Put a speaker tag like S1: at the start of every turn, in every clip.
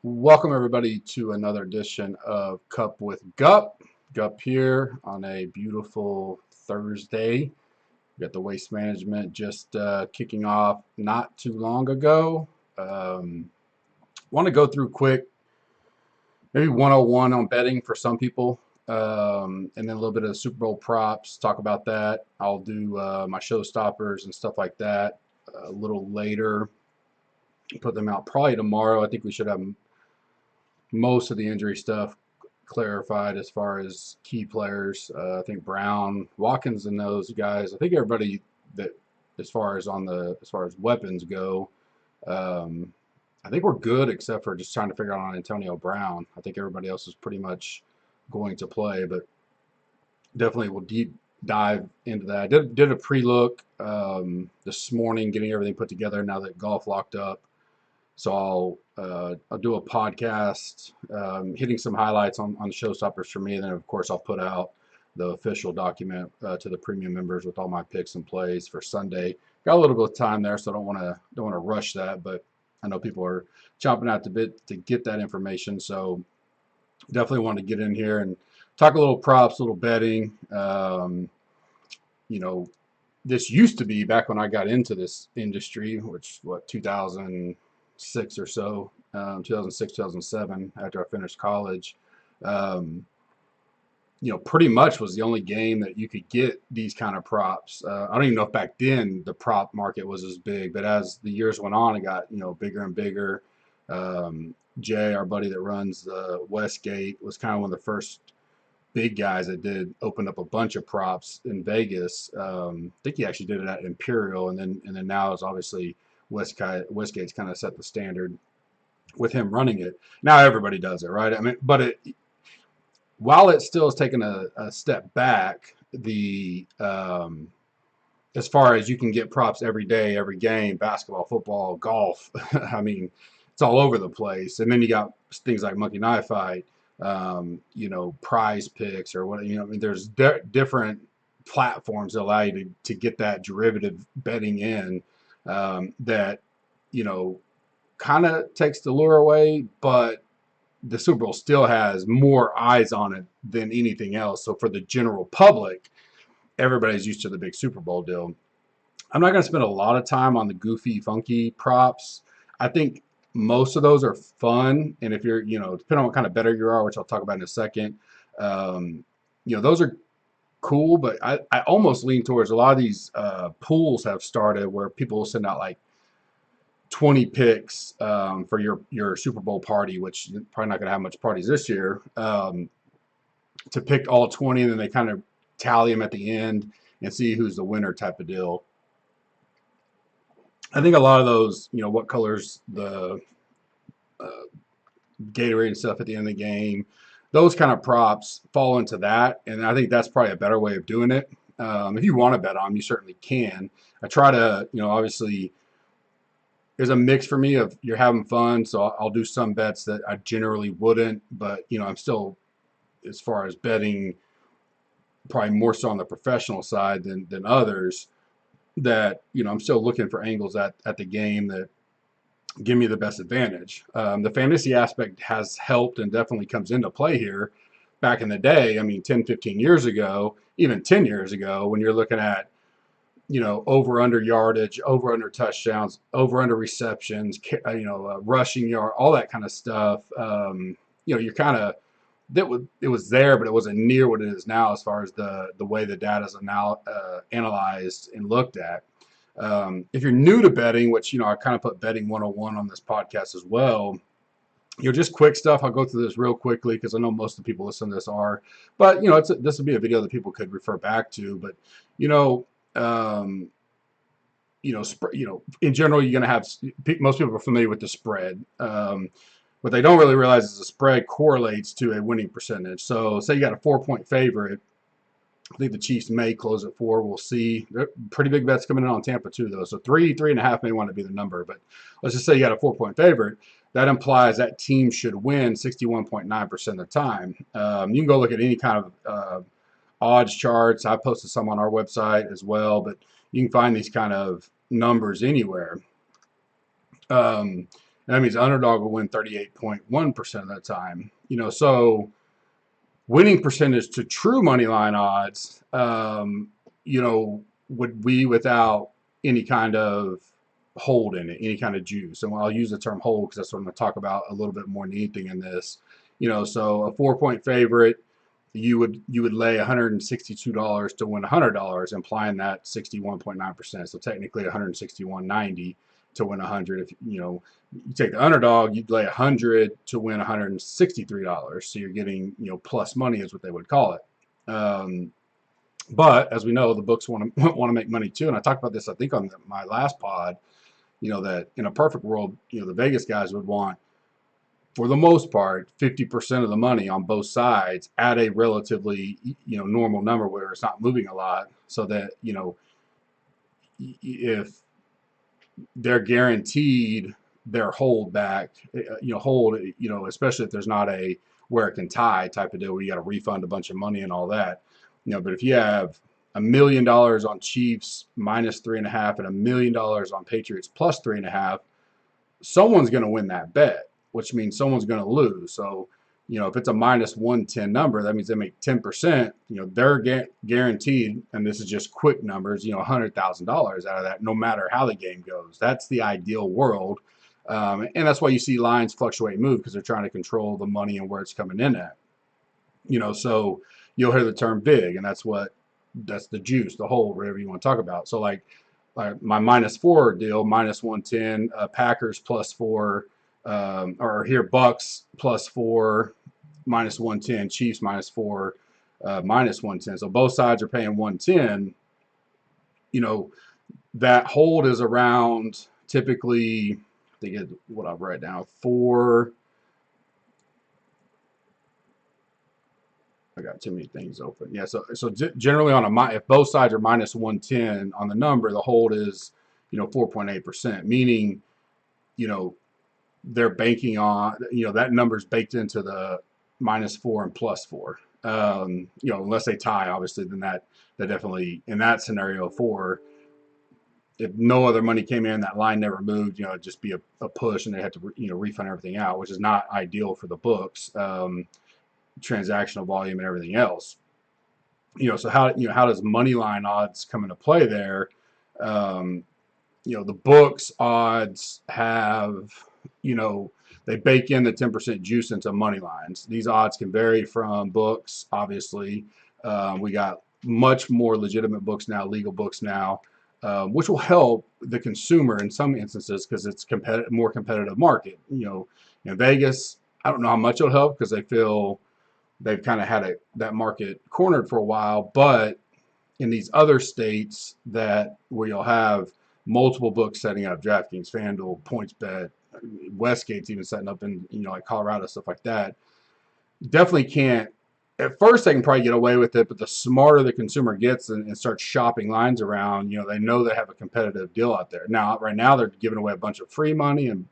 S1: Welcome everybody to another edition of Cup with Gup. Gup here on a beautiful Thursday. We got the Waste Management just kicking off not too long ago. Want to go through quick, maybe 101 on betting for some people, and then a little bit of the Super Bowl props. Talk about that. I'll do my showstoppers and stuff like that a little later. Put them out probably tomorrow. I think we should have most of the injury stuff clarified as far as key players. I think Brown, Watkins, and those guys. I think everybody that as far as weapons go, I think we're good except for just trying to figure out on Antonio Brown. I think everybody else is pretty much going to play, but definitely we'll deep dive into that. I did a pre-look this morning, getting everything put together now that golf locked up. So I'll do a podcast, hitting some highlights on the showstoppers for me, and then of course I'll put out the official document to the premium members with all my picks and plays for Sunday. Got a little bit of time there, so I don't want to rush that, but I know people are chomping at the bit to get that information. So definitely want to get in here and talk a little props, a little betting. You know, this used to be back when I got into this industry, which 2006 or so, 2006, 2007, after I finished college. Pretty much was the only game that you could get these kind of props. I don't even know if back then the prop market was as big, but as the years went on, it got, bigger and bigger. Jay, our buddy that runs Westgate, was kind of one of the first big guys that did open up a bunch of props in Vegas. I think he actually did it at Imperial, and then now it's obviously Westgate's kind of set the standard with him running it. Now everybody does it, right? I mean, but while it still is taking a step back, the as far as you can get props every day, every game, basketball, football, golf. I mean, it's all over the place. And then you got things like Monkey Knife Fight, Prize Picks or what. I mean, there's different platforms that allow you to get that derivative betting in that kind of takes the lure away, but the Super Bowl still has more eyes on it than anything else. So for the general public, everybody's used to the big Super Bowl deal. I'm not going to spend a lot of time on the goofy, funky props. I think most of those are fun, and if you're, depending on what kind of bettor you are, which I'll talk about in a second, those are cool. But I almost lean towards a lot of these pools have started where people will send out like 20 picks for your Super Bowl party, which you're probably not going to have much parties this year, to pick all 20, and then they kind of tally them at the end and see who's the winner type of deal. I think a lot of those, what colors the Gatorade and stuff at the end of the game, those kind of props fall into that, and I think that's probably a better way of doing it. If you want to bet on them, you certainly can. I try to, obviously, there's a mix for me of you're having fun, so I'll do some bets that I generally wouldn't, but I'm still, as far as betting, probably more so on the professional side than others, that I'm still looking for angles at the game that give me the best advantage. The fantasy aspect has helped and definitely comes into play here. Back in the day, I mean 10, 15 years ago, even 10 years ago, when you're looking at over under yardage, over under touchdowns, over under receptions, rushing yard, all that kind of stuff. You're kind of it was there, but it wasn't near what it is now as far as the way the data is now analyzed and looked at. If you're new to betting, which I kind of put betting 101 on this podcast as well. Just quick stuff. I'll go through this real quickly because I know most of the people listening to this are, but this would be a video that people could refer back to. But in general, you're going to have most people are familiar with the spread. What they don't really realize is the spread correlates to a winning percentage. So say you got a 4-point favorite. I think the Chiefs may close at 4. We'll see. They're pretty big bets coming in on Tampa too, though. So 3.5 may want to be the number. But let's just say you got a 4-point favorite. That implies that team should win 61.9% of the time. You can go look at any kind of odds charts. I posted some on our website as well, but you can find these kind of numbers anywhere. And that means the underdog will win 38.1% of the time. So winning percentage to true money line odds, would be without any kind of hold in it, any kind of juice. And I'll use the term hold because that's what I'm going to talk about a little bit more than anything in this. So a 4-point favorite, you would lay $162 to win $100, implying that 61.9%. So technically 161.90 to win 100. If you take the underdog, you'd lay 100 to win $163. So you're getting plus money is what they would call it. But as we know, the books want to make money too. And I talked about this, I think, on my last pod. That in a perfect world, the Vegas guys would want, for the most part, 50% of the money on both sides at a relatively, normal number where it's not moving a lot, so that, if they're guaranteed their hold back, especially if there's not a where it can tie type of deal where you got to refund a bunch of money and all that, but if you have $1 million on Chiefs minus 3.5 and $1 million on Patriots plus 3.5, someone's going to win that bet, which means someone's going to lose. So, if it's a minus 110 number, that means they make 10%. They're guaranteed, and this is just quick numbers, $100,000 out of that, no matter how the game goes. That's the ideal world. And that's why you see lines fluctuate and move, because they're trying to control the money and where it's coming in at. So you'll hear the term vig, and that's the juice, the hold, whatever you want to talk about. So like my -4 deal, minus 110, Packers +4, or here Bucks +4, minus 110, Chiefs -4, minus 110. So both sides are paying 110. That hold is around typically, I think what I've written down, I got too many things open. Yeah, so generally if both sides are minus 110 on the number, the hold is 4.8%, meaning they're banking on that number's baked into the -4 and +4. Unless they tie, obviously, then that definitely, in that scenario, 4. If no other money came in, that line never moved, it'd just be a push, and they had to refund everything out, which is not ideal for the books. Transactional volume and everything else. So how does money line odds come into play there? The books odds have, they bake in the 10% juice into money lines. These odds can vary from books, obviously. We got much more legitimate books now, legal books now, which will help the consumer in some instances because it's more competitive market. In Vegas, I don't know how much it'll help because they feel they've kind of had that market cornered for a while, but in these other states where you'll have multiple books setting up, DraftKings, FanDuel, PointsBet, Westgate's even setting up in like Colorado, stuff like that, definitely can't. At first, they can probably get away with it, but the smarter the consumer gets and starts shopping lines around, they know they have a competitive deal out there. Now, right now, they're giving away a bunch of free money and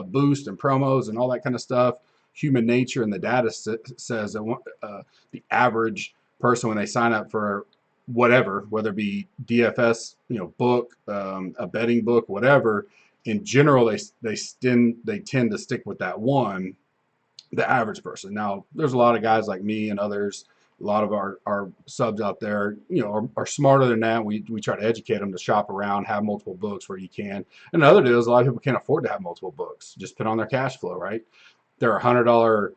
S1: boost and promos and all that kind of stuff. Human nature and the data says that the average person, when they sign up for whatever, whether it be DFS, book, a betting book, whatever, in general, they tend to stick with that one, the average person. Now, there's a lot of guys like me and others, a lot of our subs out there, are smarter than that. We try to educate them to shop around, have multiple books where you can. And another deal is a lot of people can't afford to have multiple books, just put on their cash flow, right? They're $100,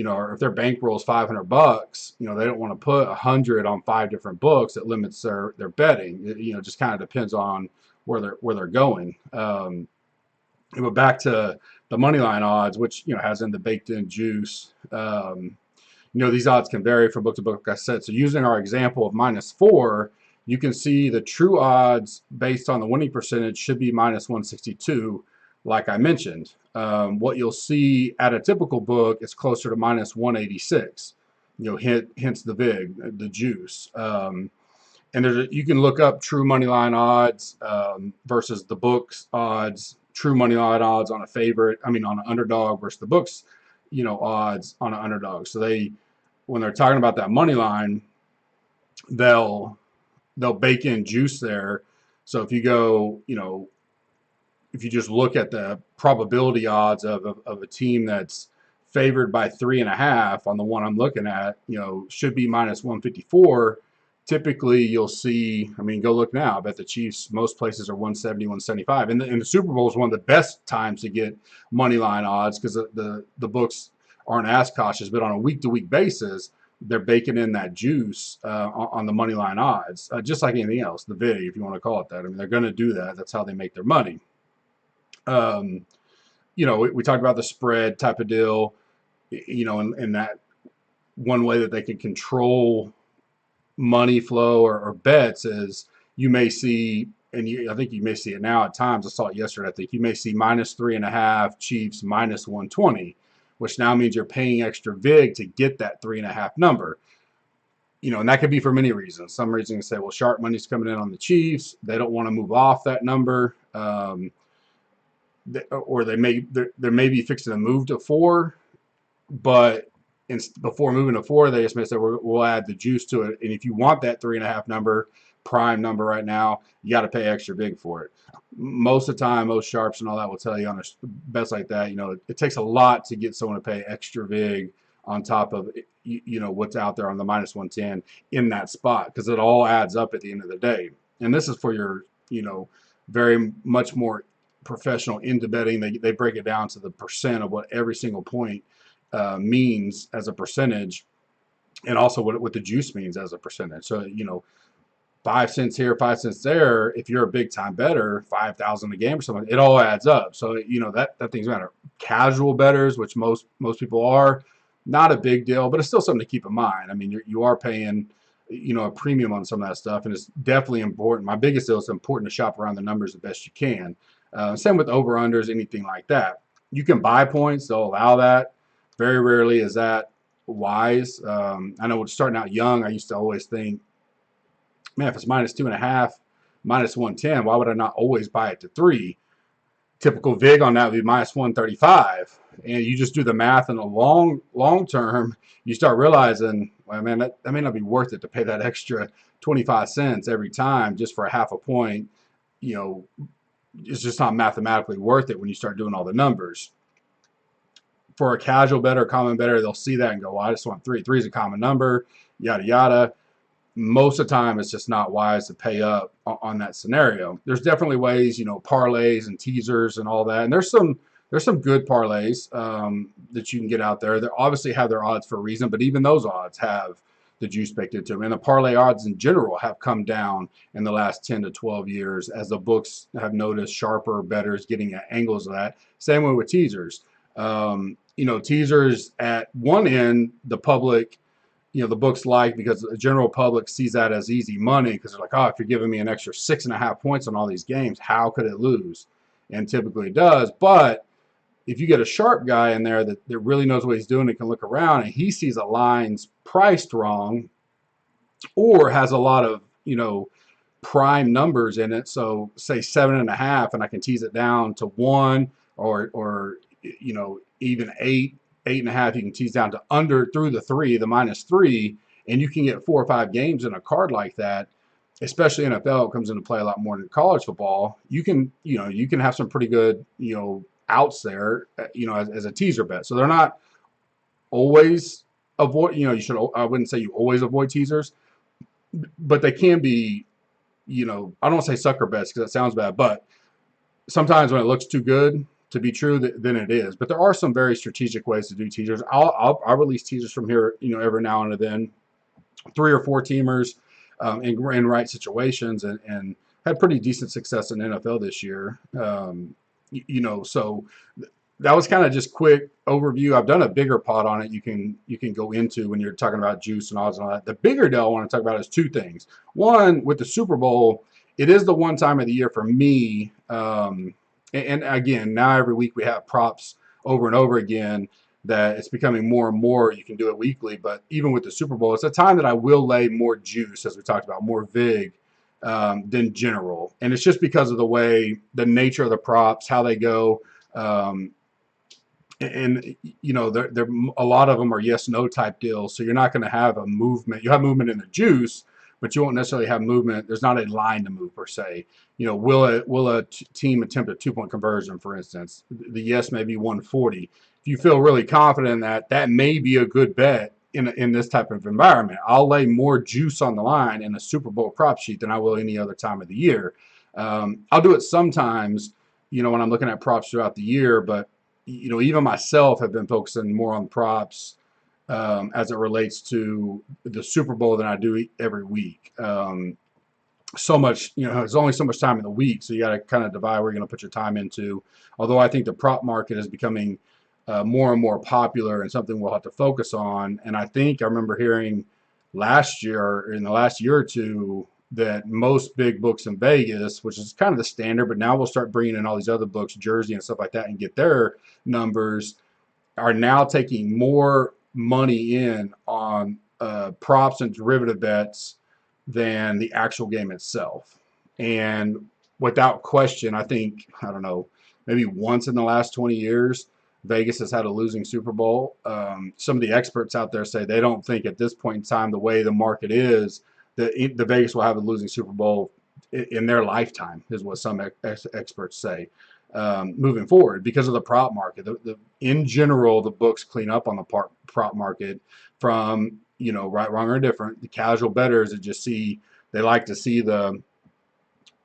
S1: or if their bankroll is $500, they don't want to put 100 on 5 different books. It limits their betting. It just kind of depends on where they're going. But back to the money line odds, which has in the baked in juice. These odds can vary from book to book, like I said. So using our example of -4, you can see the true odds based on the winning percentage should be -162. Like I mentioned, what you'll see at a typical book is closer to -186. Hence the vig, the juice. And you can look up true money line odds versus the books odds. True money line odds on a favorite, on an underdog versus the books, odds on an underdog. So when they're talking about that money line, they'll bake in juice there. So if you go, if you just look at the probability odds of a team that's favored by 3.5 on the one I'm looking at, should be minus 154. Typically, you'll see, I mean, go look now. I bet the Chiefs, most places are 170, 175. And the Super Bowl is one of the best times to get money line odds because the books aren't as cautious. But on a week-to-week basis, they're baking in that juice on the money line odds, just like anything else, the VIG, if you want to call it that. I mean, they're going to do that. That's how they make their money. We talked about the spread type of deal, and that one way that they can control money flow or bets is you may see, and I think you may see it now at times. I saw it yesterday. I think you may see minus 3.5 Chiefs minus 120, which now means you're paying extra VIG to get that 3.5 number. And that could be for many reasons. Some reasons say, well, sharp money's coming in on the Chiefs. They don't want to move off that number. Or they may be fixing to move to 4, but before moving to 4, they just may say we'll add the juice to it. And if you want that 3.5 number, prime number right now, you got to pay extra big for it. Most of the time, most sharps and all that will tell you on a bets like that, it takes a lot to get someone to pay extra big on top of what's out there on the minus 110 in that spot, because it all adds up at the end of the day. And this is for your very much more professional into betting. They break it down to the percent of what every single point means as a percentage, and also what the juice means as a percentage. So 5 cents here, 5 cents there. If you're a big time bettor, 5,000 a game or something, it all adds up. So that thing's matter. Casual bettors, which most people are, not a big deal, but it's still something to keep in mind. I mean, you are paying a premium on some of that stuff, and it's definitely important. My biggest deal is it's important to shop around the numbers the best you can. Same with over-unders, anything like that. You can buy points. They'll allow that. Very rarely is that wise. I know when starting out young, I used to always think, man, if it's minus 2.5, minus 110, why would I not always buy it to 3? Typical VIG on that would be minus 135. And you just do the math in the long term, you start realizing, well, man, that may not be worth it to pay that extra 25 cents every time just for a half a point. It's just not mathematically worth it when you start doing all the numbers. For a casual bettor, common bettor, they'll see that and go, well, I just want 3. 3 is a common number, yada, yada. Most of the time, it's just not wise to pay up on that scenario. There's definitely ways, parlays and teasers and all that. And there's some good parlays that you can get out there. They obviously have their odds for a reason, but even those odds have the juice baked into them. And the parlay odds in general have come down in the last 10 to 12 years as the books have noticed sharper bettors getting at angles of that. Same way with teasers. Teasers at one end, the public, the books because the general public sees that as easy money because they're like, oh, if you're giving me an extra 6.5 points on all these games, how could it lose? And typically it does. But if you get a sharp guy in there that really knows what he's doing and can look around and he sees a line's priced wrong or has a lot of, prime numbers in it, so say 7.5, and I can tease it down to 1 or even 8.5, you can tease down to under through the 3, the minus 3, and you can get 4 or 5 games in a card like that. Especially NFL, it comes into play a lot more than college football. You can have some pretty good outs there, as a teaser bet. So they're not always avoid. I wouldn't say you always avoid teasers, but they can be. I don't want to say sucker bets because that sounds bad, but sometimes when it looks too good to be true, then it is. But there are some very strategic ways to do teasers. I'll release teasers from here, every now and then, 3 or 4 teamers in right situations, and had pretty decent success in NFL this year. So that was kind of just quick overview. I've done a bigger pod on it. You can go into when you're talking about juice and odds and all that. The bigger deal I want to talk about is 2 things. One, with the Super Bowl, it is the one time of the year for me. And again, now every week we have props over and over again that it's becoming more and more. You can do it weekly, but even with the Super Bowl, it's a time that I will lay more juice, as we talked about, more VIG than general. And it's just because of the nature of the props, how they go. And they're a lot of them are yes no type deals, so you're not going to have a movement. You have movement in the juice, but you won't necessarily have movement. There's not a line to move per se. Will a team attempt a 2-point conversion, for instance? The yes may be 140. If you feel really confident in that, that may be a good bet in this type of environment. I'll lay more juice on the line in a Super Bowl prop sheet than I will any other time of the year. I'll do it sometimes, when I'm looking at props throughout the year, but even myself have been focusing more on props as it relates to the Super Bowl than I do every week. So much, there's only so much time in the week, so you got to kind of divide where you're going to put your time into. Although I think the prop market is becoming more and more popular and something we'll have to focus on. And I remember hearing last year, in the last year or two, that most big books in Vegas, which is kind of the standard, but now we'll start bringing in all these other books, Jersey and stuff like that, and get their numbers, are now taking more money in on props and derivative bets than the actual game itself. And without question, I don't know, maybe once in the last 20 years, Vegas has had a losing Super Bowl. Some of the experts out there say they don't think at this point in time, the way the market is, that the Vegas will have a losing Super Bowl in their lifetime, is what some experts say. Moving forward, because of the prop market, in general, the books clean up on the prop market from right, wrong, or different. The casual bettors that they like to see they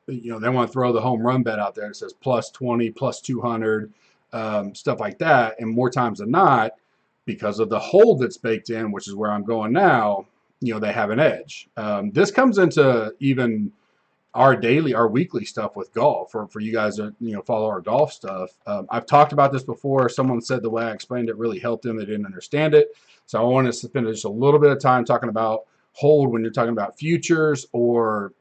S1: want to throw the home run bet out there. It says plus 20, plus 200, stuff like that. And more times than not, because of the hold that's baked in, which is where I'm going now, they have an edge. This comes into even our weekly stuff with golf, for you guys that follow our golf stuff. I've talked about this before. Someone said the way I explained it really helped them. They didn't understand it. So I wanted to spend just a little bit of time talking about hold when you're talking about futures or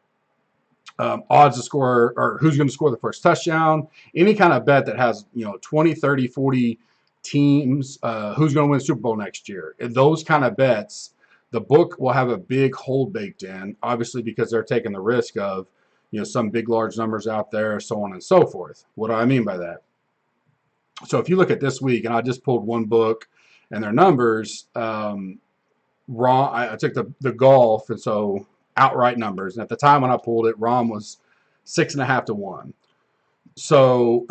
S1: odds to score, or who's going to score the first touchdown. Any kind of bet that has 20, 30, 40 teams, who's going to win the Super Bowl next year. Those kind of bets, the book will have a big hold baked in, obviously, because they're taking the risk of some big, large numbers out there, so on and so forth. What do I mean by that? So if you look at this week, and I just pulled one book and their numbers, I took the golf, and so outright numbers. And at the time when I pulled it, Rahm was 6.5 to 1. So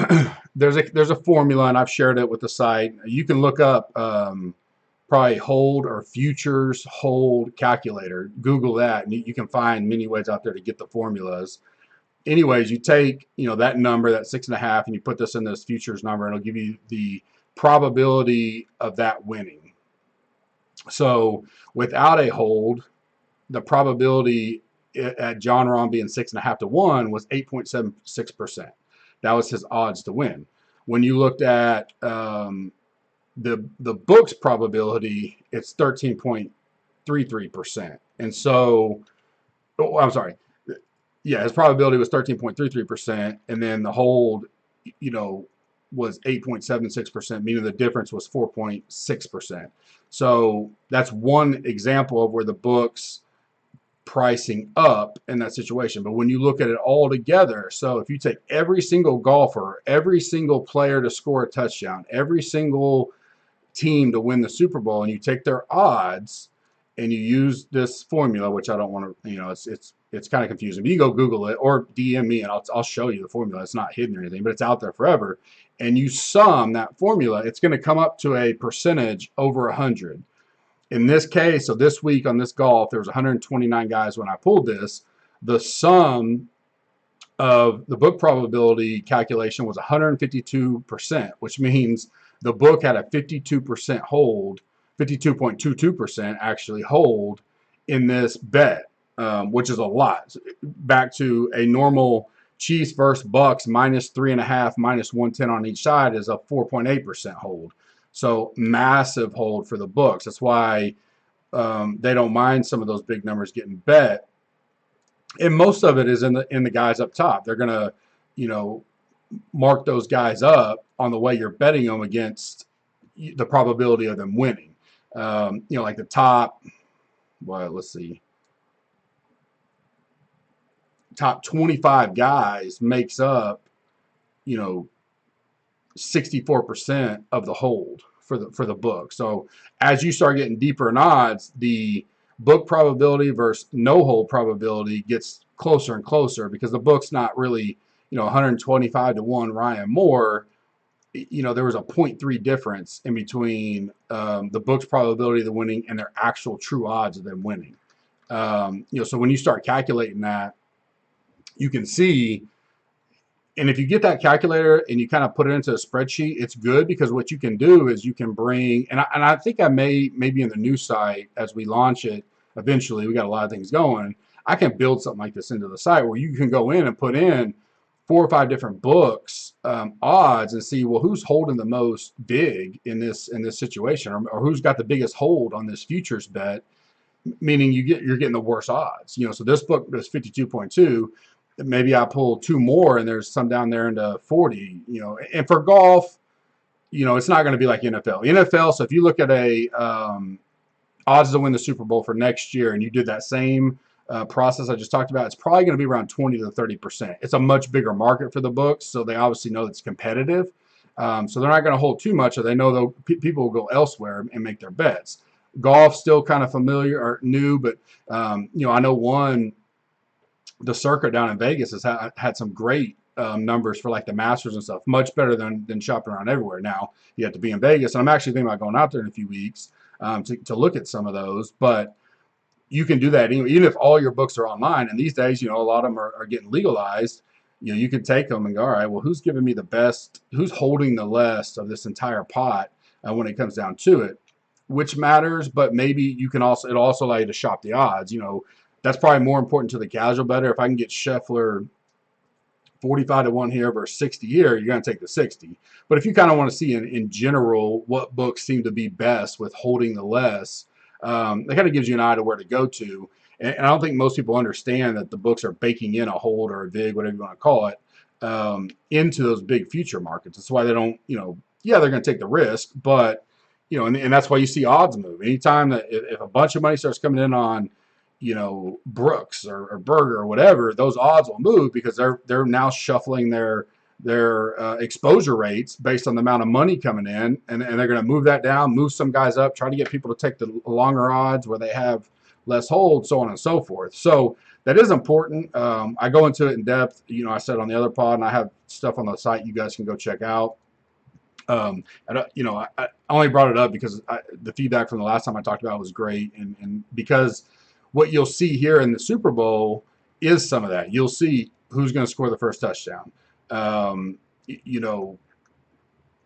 S1: there's a formula, and I've shared it with the site. You can look up probably hold or futures hold calculator. Google that, and you can find many ways out there to get the formulas. Anyways, you take that number, that 6.5, and you put this in this futures number, and it'll give you the probability of that winning. So without a hold, the probability at Jon Rahm being 6.5 to 1 was 8.76%. That was his odds to win. When you looked at the book's probability, it's 13.33%. And so, I'm sorry. Yeah, his probability was 13.33%, and then the hold, was 8.76%, meaning the difference was 4.6%. So that's one example of where the book's pricing up in that situation. But when you look at it all together, so if you take every single golfer, every single player to score a touchdown, every single team to win the Super Bowl, and you take their odds and you use this formula, which I don't want to, it's kind of confusing. But you go Google it or DM me, and I'll show you the formula. It's not hidden or anything, but it's out there forever. And you sum that formula, it's going to come up to a percentage over 100. In this case, so this week on this golf, there was 129 guys when I pulled this. The sum of the book probability calculation was 152%, which means the book had a 52% hold, 52.22% actually hold in this bet, which is a lot. Back to a normal Chiefs versus Bucks minus 3.5, minus 110 on each side is a 4.8% hold. So massive hold for the books. That's why they don't mind some of those big numbers getting bet. And most of it is in the guys up top. They're gonna, mark those guys up on the way you're betting them against the probability of them winning. Like the top, let's see, top 25 guys makes up, 64% of the hold for the book. So as you start getting deeper in odds, the book probability versus no hold probability gets closer and closer because the book's not really, 125 to 1 Ryan Moore. There was a zero point 0.3 difference in between the book's probability of the winning and their actual true odds of them winning. So when you start calculating that, you can see, and if you get that calculator and you kind of put it into a spreadsheet, it's good because what you can do is you can bring, and I think I maybe in the new site as we launch it eventually, we got a lot of things going. I can build something like this into the site where you can go in and put in 4 or 5 different books odds and see, well, who's holding the most big in this situation, or who's got the biggest hold on this futures bet, meaning you're getting the worst odds. So this book is 52.2. Maybe I pull 2 more and there's some down there into 40. And for golf, it's not going to be like NFL. So if you look at a odds to win the Super Bowl for next year and you did that same process I just talked about, it's probably going to be around 20 to 30%. It's a much bigger market for the books, so they obviously know it's competitive. So they're not going to hold too much, or they know people will go elsewhere and make their bets. Golf still kind of familiar or new, but I know the circuit down in Vegas has had some great numbers for like the Masters and stuff, much better than shopping around everywhere. Now you have to be in Vegas, and I'm actually thinking about going out there in a few weeks to look at some of those. But you can do that even if all your books are online. And these days, a lot of them are getting legalized. You can take them and go, all right, well, who's giving me the best? Who's holding the less of this entire pot when it comes down to it? Which matters, but maybe it'll also allow you to shop the odds. That's probably more important to the casual bettor. If I can get Scheffler 45 to 1 here versus 60 here, you're going to take the 60. But if you kind of want to see in general what books seem to be best with holding the less, that kind of gives you an eye to where to go to. And I don't think most people understand that the books are baking in a hold or a vig, whatever you want to call it, into those big future markets. That's why they don't, they're going to take the risk, but, and that's why you see odds move. Anytime that if a bunch of money starts coming in on, Brooks or Berger or whatever, those odds will move because they're now shuffling their exposure rates based on the amount of money coming in, and they're going to move that down, move some guys up, try to get people to take the longer odds where they have less hold, so on and so forth. So that is important. I go into it in depth. I said on the other pod, and I have stuff on the site you guys can go check out. I only brought it up because the feedback from the last time I talked about it was great, and because what you'll see here in the Super Bowl is some of that. You'll see who's going to score the first touchdown.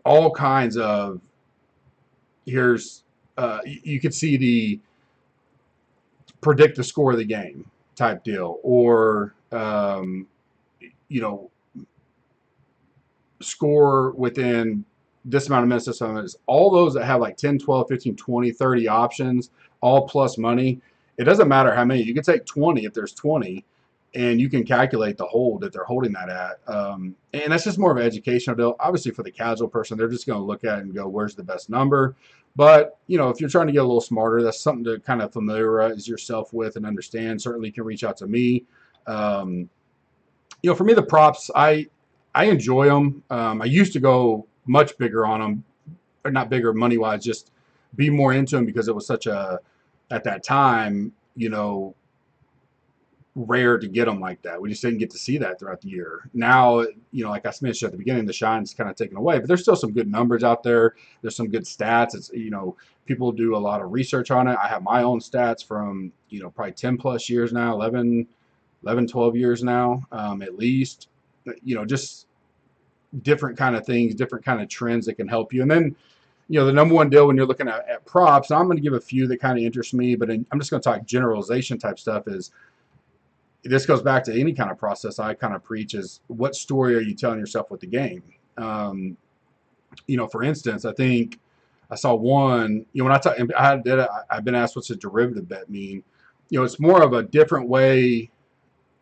S1: All kinds of, you could see the predict the score of the game type deal, or, score within this amount of minutes, this amount of minutes. All those that have like 10, 12, 15, 20, 30 options, all plus money. It doesn't matter how many. You can take 20 if there's 20, and you can calculate the hold that they're holding that at. And that's just more of an educational deal. Obviously, for the casual person, they're just going to look at it and go, where's the best number? But, if you're trying to get a little smarter, that's something to kind of familiarize yourself with and understand. Certainly you can reach out to me. For me, the props, I enjoy them. I used to go much bigger on them, or not bigger money-wise, just be more into them because it was such at that time, rare to get them like that. We just didn't get to see that throughout the year. Now, like I mentioned at the beginning, the shine's kind of taken away, but there's still some good numbers out there. There's some good stats. It's, people do a lot of research on it. I have my own stats from, probably 10 plus years now, 11, 12 years now, at least, just different kind of things, different kind of trends that can help you. And then, the number one deal when you're looking at props, and I'm going to give a few that kind of interest me, but I'm just going to talk generalization type stuff, is this goes back to any kind of process I kind of preach, is what story are you telling yourself with the game? For instance, I think I saw one, when I've been asked what's a derivative bet mean. It's more of a different way.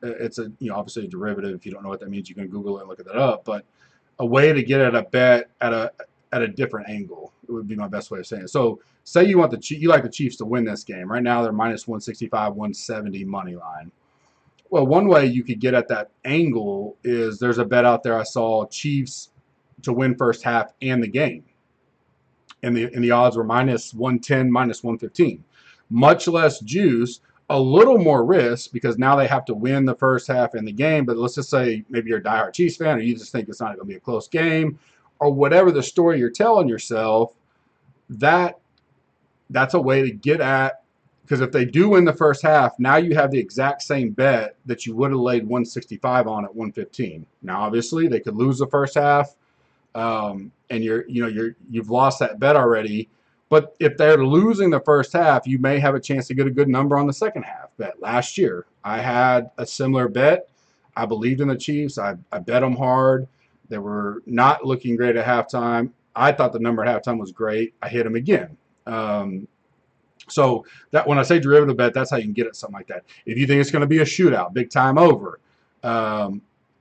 S1: It's obviously a derivative. If you don't know what that means, you can Google it and look that up, but a way to get at a bet at a different angle. It would be my best way of saying it. So say you like the Chiefs to win this game. Right now they're minus 165, 170 money line. Well, one way you could get at that angle is there's a bet out there I saw, Chiefs to win first half and the game. And the odds were minus 110, minus 115. much less juice, a little more risk because now they have to win the first half in the game. But let's just say maybe you're a diehard Chiefs fan, or you just think it's not going to be a close game, or whatever the story you're telling yourself. That's a way to get at, because if they do win the first half, now you have the exact same bet that you would have laid 165 on at 115. Now, obviously, they could lose the first half, and you've lost that bet already. But if they're losing the first half, you may have a chance to get a good number on the second half bet. Last year, I had a similar bet. I believed in the Chiefs. I bet them hard. They were not looking great at halftime. I thought the number at halftime was great. I hit them again. So that when I say derivative bet, that's how you can get at something like that. If you think it's going to be a shootout, big time over,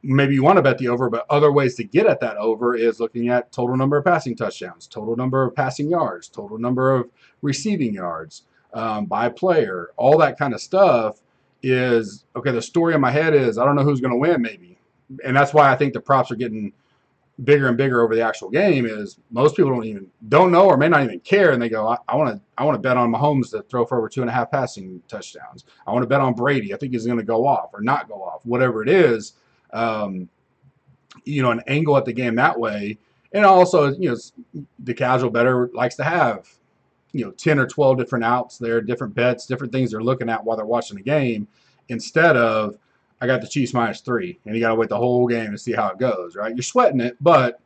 S1: maybe you want to bet the over, but other ways to get at that over is looking at total number of passing touchdowns, total number of passing yards, total number of receiving yards by player. All that kind of stuff is, okay, the story in my head is I don't know who's going to win maybe. And that's why I think the props are getting bigger and bigger over the actual game. Is most people don't know or may not even care, and they go, I want to bet on Mahomes to throw for over 2.5 passing touchdowns. I want to bet on Brady. I think he's going to go off or not go off, whatever it is. An angle at the game that way. And also, the casual bettor likes to have 10 or 12 different outs there, different bets, different things they're looking at while they're watching the game, instead of, I got the Chiefs -3, and you got to wait the whole game to see how it goes, right? You're sweating it, but,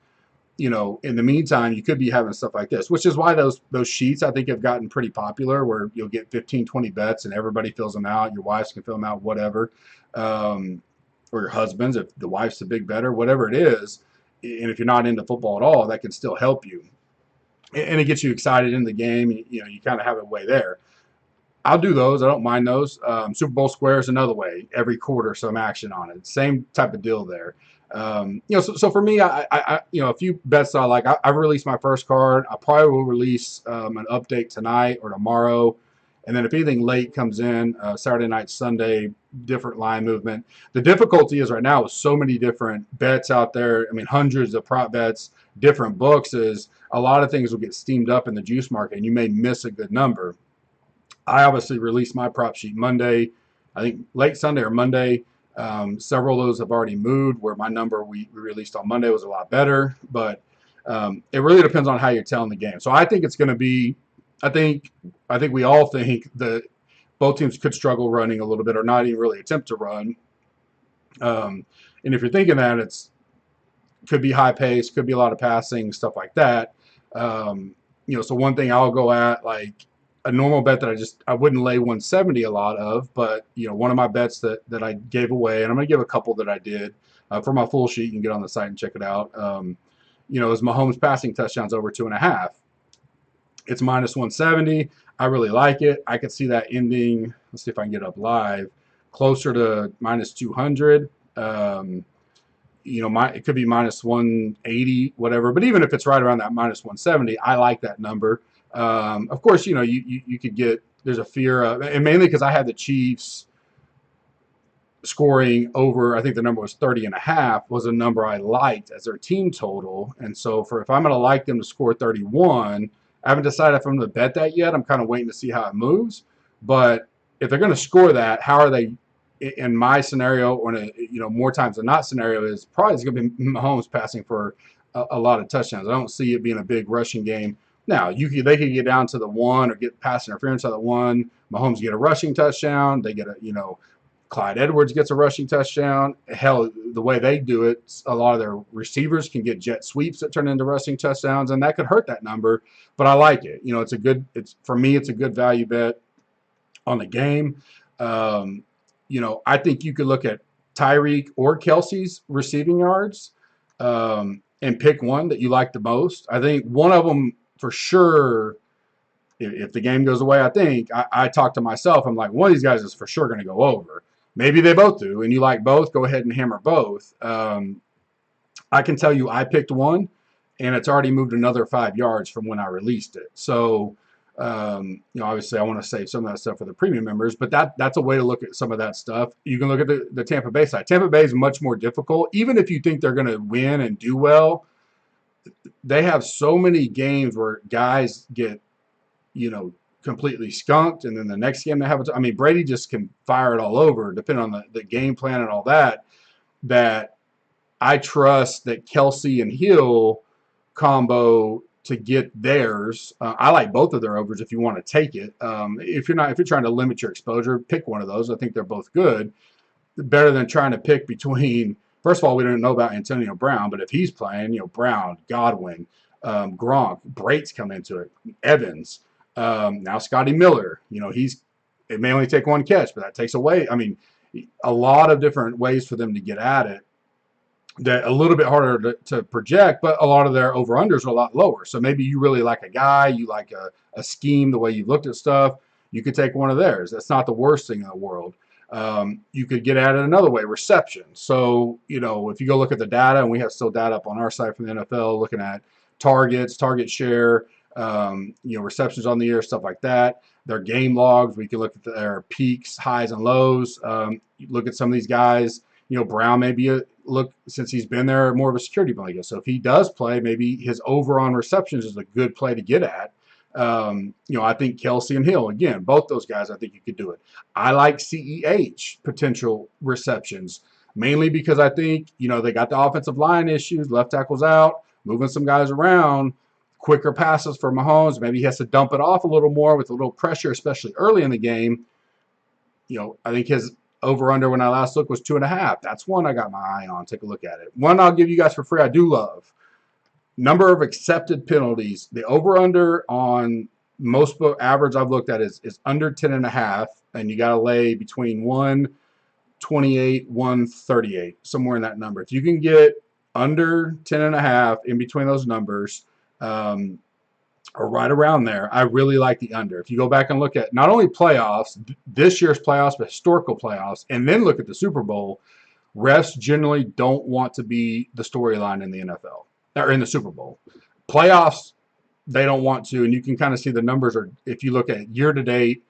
S1: in the meantime, you could be having stuff like this, which is why those sheets, I think, have gotten pretty popular, where you'll get 15, 20 bets, and everybody fills them out. Your wives can fill them out, whatever, or your husbands, if the wife's a big bettor, whatever it is. And if you're not into football at all, that can still help you. And it gets you excited in the game. You kind of have a way there. I'll do those. I don't mind those. Super Bowl Square is another way. Every quarter, some action on it. Same type of deal there. So for me, I a few bets that I like. I've released my first card. I probably will release an update tonight or tomorrow. And then if anything late comes in, Saturday night, Sunday, different line movement. The difficulty is right now with so many different bets out there. I mean, hundreds of prop bets, different books, is a lot of things will get steamed up in the juice market, and you may miss a good number. I obviously released my prop sheet Monday, I think late Sunday or Monday. Several of those have already moved, where my number we released on Monday was a lot better. But it really depends on how you're telling the game. So I think it's going to be, I think we all think that both teams could struggle running a little bit, or not even really attempt to run. And if you're thinking that, it's could be high pace, could be a lot of passing, stuff like that. So one thing I'll go at, like a normal bet that I wouldn't lay 170 a lot of, but one of my bets that I gave away, and I'm going to give a couple that I did for my full sheet. You can get on the site and check it out. Is Mahomes passing touchdowns over 2.5. It's -170. I really like it. I could see that ending. Let's see if I can get up live, closer to -200. It could be -180, whatever. But even if it's right around that -170, I like that number. Of course, you could get, there's a fear of, and mainly because I had the Chiefs scoring over, I think the number was 30.5, was a number I liked as their team total. And so if I'm going to like them to score 31, I haven't decided if I'm going to bet that yet. I'm kind of waiting to see how it moves. But if they're going to score that, how are they, in my scenario, or more times than not scenario, is probably it's going to be Mahomes passing for a lot of touchdowns. I don't see it being a big rushing game. Now, they could get down to the 1 or get pass interference on the 1. Mahomes get a rushing touchdown. They get Clyde Edwards gets a rushing touchdown. Hell, the way they do it, a lot of their receivers can get jet sweeps that turn into rushing touchdowns, and that could hurt that number. But I like it. For me, it's a good value bet on the game. I think you could look at Tyreek or Kelsey's receiving yards and pick one that you like the most. I think one of them for sure, if the game goes away, I talk to myself, I'm like, one of these guys is for sure going to go over. Maybe they both do, and you like both, go ahead and hammer both. I can tell you I picked one, and it's already moved another 5 yards from when I released it. So, obviously I want to save some of that stuff for the premium members, but that's a way to look at some of that stuff. You can look at the Tampa Bay side. Tampa Bay is much more difficult. Even if you think they're going to win and do well, they have so many games where guys get, completely skunked, and then the next game they have I mean, Brady just can fire it all over, depending on the game plan and all that. That I trust that Kelsey and Hill combo to get theirs. I like both of their overs if you want to take it. If you're trying to limit your exposure, pick one of those. I think they're both good. Better than trying to pick between. First of all, we don't know about Antonio Brown, but if he's playing, Brown, Godwin, Gronk, Brate's come into it, Evans, now Scotty Miller. It may only take one catch, but that takes away. I mean, a lot of different ways for them to get at it. That a little bit harder to project, but a lot of their over-unders are a lot lower. So maybe you really like a guy, you like a scheme, the way you've looked at stuff, you could take one of theirs. That's not the worst thing in the world. You could get at it another way, reception. So, if you go look at the data, and we have still data up on our site from the NFL, looking at targets, target share, receptions on the year, stuff like that. Their game logs, we can look at their peaks, highs, and lows. You look at some of these guys. Brown may be since he's been there, more of a security blanket. So if he does play, maybe his over on receptions is a good play to get at. I think Kelsey and Hill, again, both those guys, I think you could do it. I like CEH potential receptions, mainly because I think, they got the offensive line issues, left tackles out, moving some guys around, quicker passes for Mahomes. Maybe he has to dump it off a little more with a little pressure, especially early in the game. I think his over-under when I last looked was 2.5. That's one I got my eye on. Take a look at it. One I'll give you guys for free I do love. Number of accepted penalties. The over-under on most book average I've looked at is under 10.5, and you got to lay between 128, 138, somewhere in that number. If you can get under 10.5 in between those numbers, or right around there, I really like the under. If you go back and look at not only playoffs, this year's playoffs, but historical playoffs, and then look at the Super Bowl, refs generally don't want to be the storyline in the NFL or in the Super Bowl. Playoffs, they don't want to, and you can kind of see the numbers are, if you look at year to date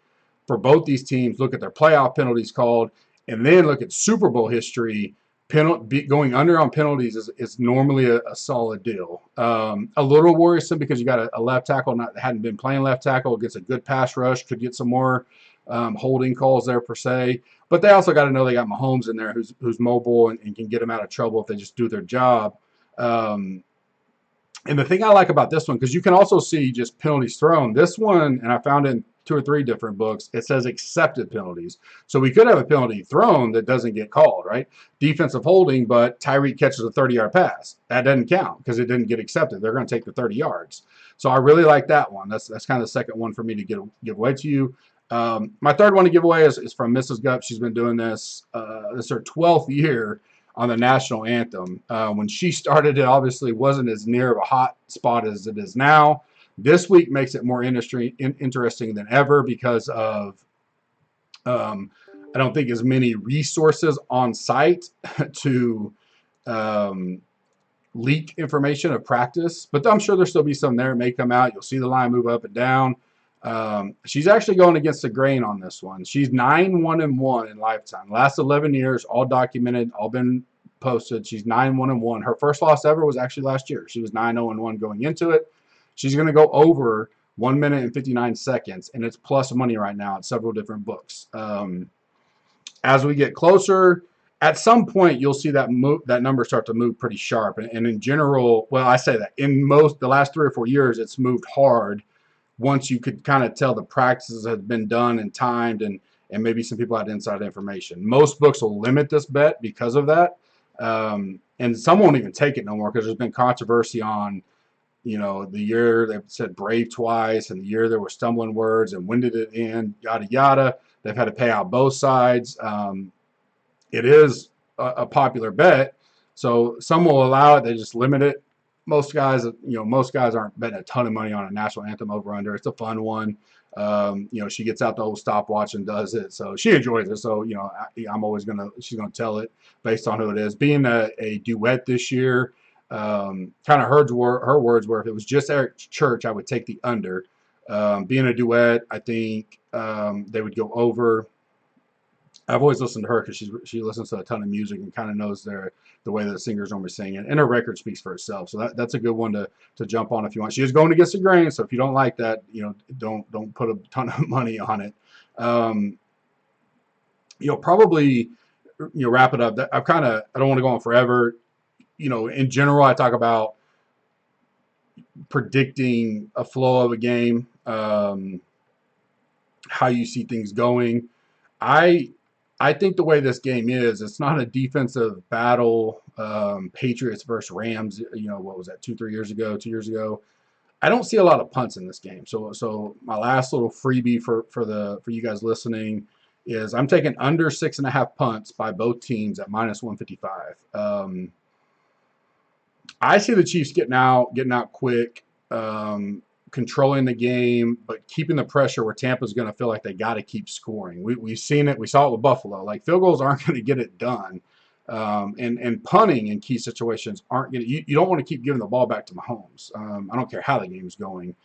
S1: for both these teams, look at their playoff penalties called, and then look at Super Bowl history. Going under on penalties is normally a solid deal. A little worrisome because you got a left tackle that hadn't been playing left tackle against a good pass rush, could get some more holding calls there per se. But they also got to know they got Mahomes in there who's mobile and can get them out of trouble if they just do their job. And the thing I like about this one, because you can also see just penalties thrown. This one, and I found it in 2 or 3 different books, it says accepted penalties. So we could have a penalty thrown that doesn't get called, right? Defensive holding, but Tyreek catches a 30-yard pass. That doesn't count because it didn't get accepted. They're going to take the 30 yards. So I really like that one. That's kind of the second one for me to give away to you. My third one to give away is from Mrs. Gup. She's been doing this. This is her 12th year on the national anthem. When she started, it obviously wasn't as near of a hot spot as it is now. This week makes it more interesting than ever because of I don't think as many resources on site to leak information of practice, but I'm sure there'll still be some there. It may come out. You'll see the line move up and down. She's actually going against the grain on this one. She's 9-1-1 in lifetime. Last 11 years, all documented, all been posted. She's 9-1-1. Her first loss ever was actually last year. She was 9-0-1 going into it. She's going to go over 1 minute and 59 seconds, and it's plus money right now at several different books. As we get closer, at some point you'll see that number start to move pretty sharp. And in general, well, I say that in the last 3 or 4 years, it's moved hard. Once you could kind of tell the practices had been done and timed, and maybe some people had inside information. Most books will limit this bet because of that, and some won't even take it no more because there's been controversy on. The year they said brave twice, and the year there were stumbling words, and when did it end, yada, yada. They've had to pay out both sides. It is a popular bet, so some will allow it. They just limit it. Most guys aren't betting a ton of money on a national anthem over-under. It's a fun one. She gets out the old stopwatch and does it, so she enjoys it. So, she's gonna tell it based on who it is. Being a duet this year, kind of her words were, if it was just Eric Church, I would take the under. Being a duet, I think they would go over. I've always listened to her because she listens to a ton of music and kind of knows the way that the singers normally sing it, and her record speaks for itself. So that's a good one to jump on if you want. She is going against the grain, so if you don't like that, don't put a ton of money on it. Um, Probably wrap it up. I don't want to go on forever. In general, I talk about predicting a flow of a game, how you see things going. I I think the way this game is, it's not a defensive battle. Patriots versus Rams. What was that? 3 years ago? 2 years ago. I don't see a lot of punts in this game. So my last little freebie for you guys listening is I'm taking under 6.5 punts by both teams at -155. I see the Chiefs getting out quick, controlling the game, but keeping the pressure where Tampa's going to feel like they got to keep scoring. We've seen it. We saw it with Buffalo. Like field goals aren't going to get it done, and punting in key situations aren't going to. You don't want to keep giving the ball back to Mahomes. I don't care how the game's going.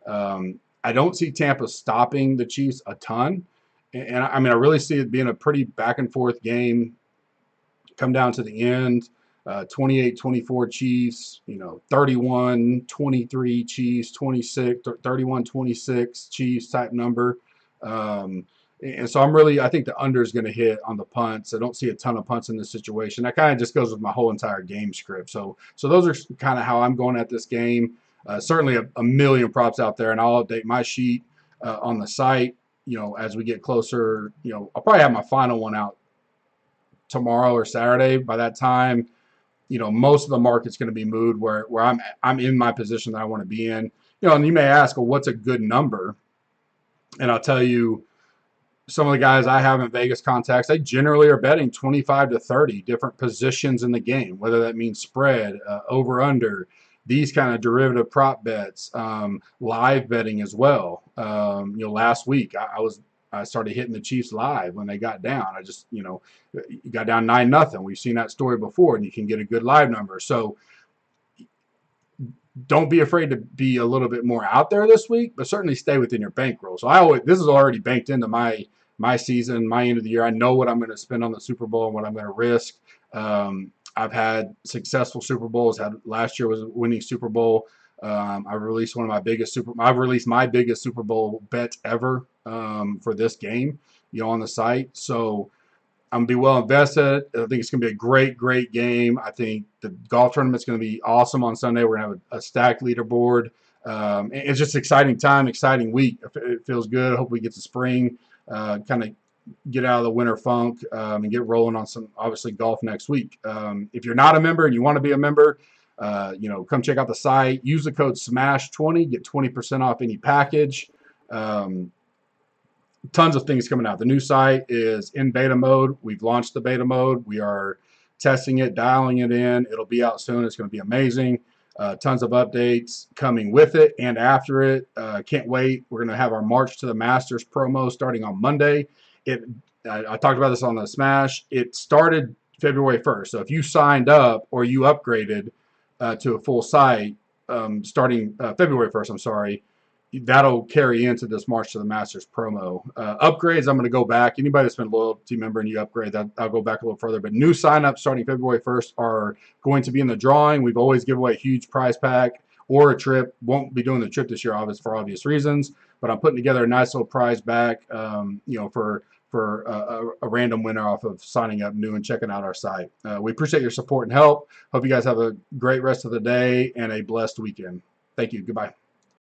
S1: I don't see Tampa stopping the Chiefs a ton, and I mean I really see it being a pretty back and forth game. Come down to the end. 28-24 Chiefs, 31-23 Chiefs, 26, 31-26 Chiefs type number. And so I think the under is going to hit on the punts. I don't see a ton of punts in this situation. That kind of just goes with my whole entire game script. So those are kind of how I'm going at this game. Certainly a million props out there, and I'll update my sheet on the site, as we get closer. I'll probably have my final one out tomorrow or Saturday. By that time, most of the market's going to be moved where I'm in my position that I want to be in. And you may ask, well, what's a good number? And I'll tell you, some of the guys I have in Vegas contacts, they generally are betting 25 to 30 different positions in the game, whether that means spread, over, under, these kind of derivative prop bets, live betting as well. Last week I started hitting the Chiefs live when they got down. I just, got down 9-0. We've seen that story before, and you can get a good live number. So don't be afraid to be a little bit more out there this week, but certainly stay within your bankroll. So this is already banked into my season, my end of the year. I know what I'm going to spend on the Super Bowl and what I'm going to risk. I've had successful Super Bowls. Last year was a winning Super Bowl. I've released my biggest Super Bowl bet ever for this game, on the site. So I'm going to be well invested. I think it's going to be a great, great game. I think the golf tournament's going to be awesome on Sunday. We're going to have a stacked leaderboard. It's just exciting time, exciting week. It feels good. I hope we get to spring, kind of get out of the winter funk, and get rolling on some, obviously, golf next week. If you're not a member and you want to be a member, come check out the site. Use the code SMASH20, get 20% off any package. Tons of things coming out. The new site is in beta mode. We've launched the beta mode. We are testing it, dialing it in. It'll be out soon. It's going to be amazing. Tons of updates coming with it and after it. Can't wait. We're going to have our March to the Masters promo starting on Monday. I talked about this on the Smash. It started February 1st. So if you signed up or you upgraded to a full site starting February 1st, I'm sorry, that'll carry into this March to the Masters promo. Upgrades, I'm going to go back. Anybody that's been a loyalty member and you upgrade, I'll go back a little further. But new signups starting February 1st are going to be in the drawing. We've always given away a huge prize pack or a trip. Won't be doing the trip this year, obviously, for obvious reasons. But I'm putting together a nice little prize back, for a random winner off of signing up new and checking out our site. We appreciate your support and help. Hope you guys have a great rest of the day and a blessed weekend. Thank you. Goodbye.